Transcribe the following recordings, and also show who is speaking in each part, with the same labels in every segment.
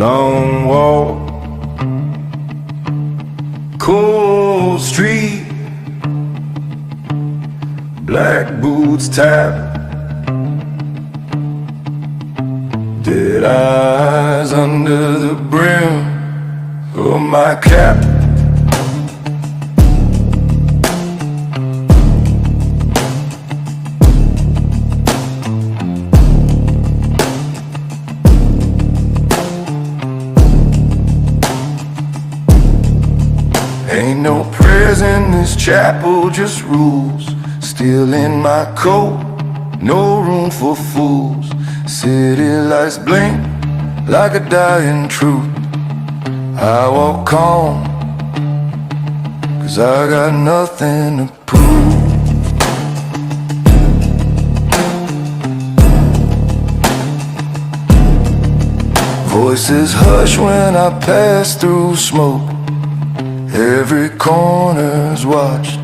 Speaker 1: long walk, cold street, black boots tap, dead eyes under the brim of my cap. Ain't no prayers in this chapel, just rules. Still in my coat, no room for fools. City lights blink like a dying truth. I walk calm, 'cause I got nothing to prove. Voices hush when I pass through smoke. Every corner's watched,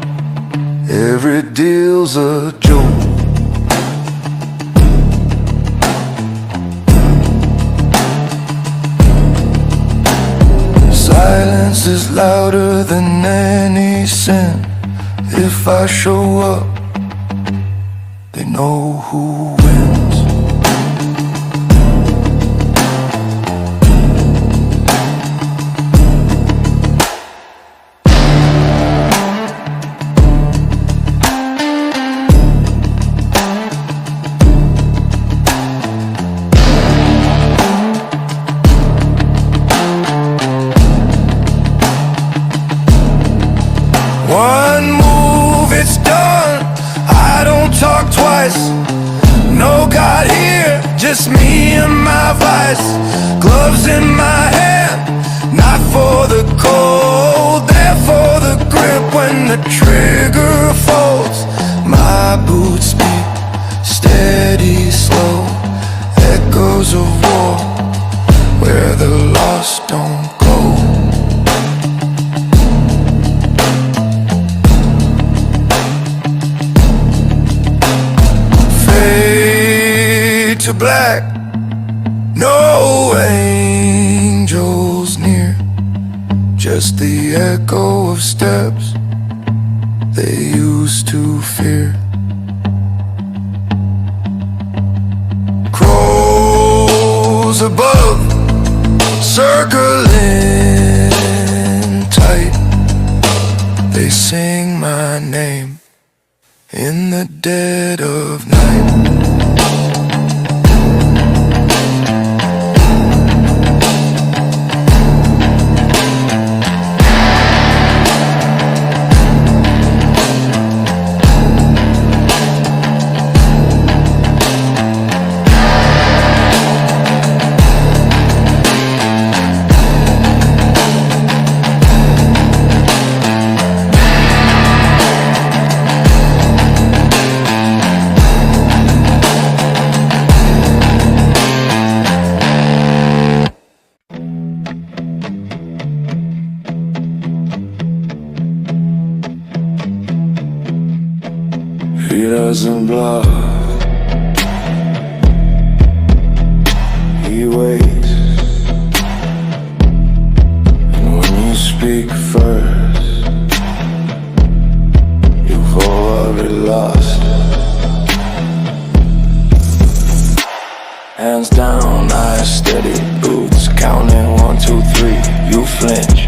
Speaker 1: every deal's a joke. Silence is louder than any sin. If I show up, they know who wins. One move, it's done. I don't talk twice. No God here, just me and my vice. Gloves in my hand, not for the cold, there for the grip when the trigger folds. My boots beat steady, slow, echoes of war where the lost don't go. To black, no angels near, just the echo of steps they used to fear. Crows above, circling tight, they sing my name in the dead of night. He doesn't bluff, he waits. And when you speak first, you've already lost. Hands down, eyes steady, boots counting 1, 2, 3. You flinch,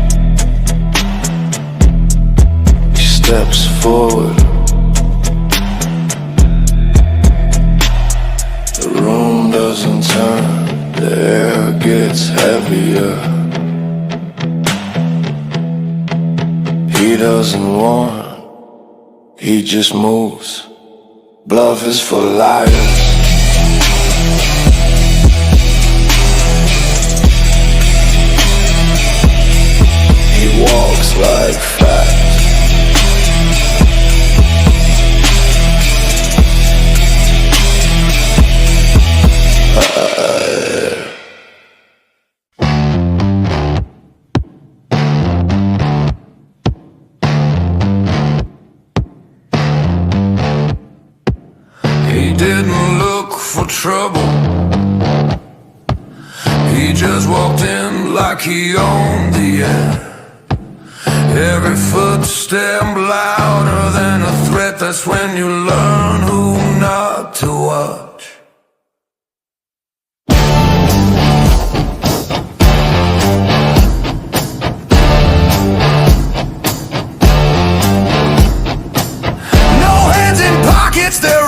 Speaker 1: he steps forward. The room doesn't turn, the air gets heavier. He doesn't warn, he just moves. Bluff is for liars. He walks like facts. He didn't look for trouble, he just just walked in like he owned the air. Every footstep louder than a threat. That's when you learn who not to watch. No hands in pockets, they're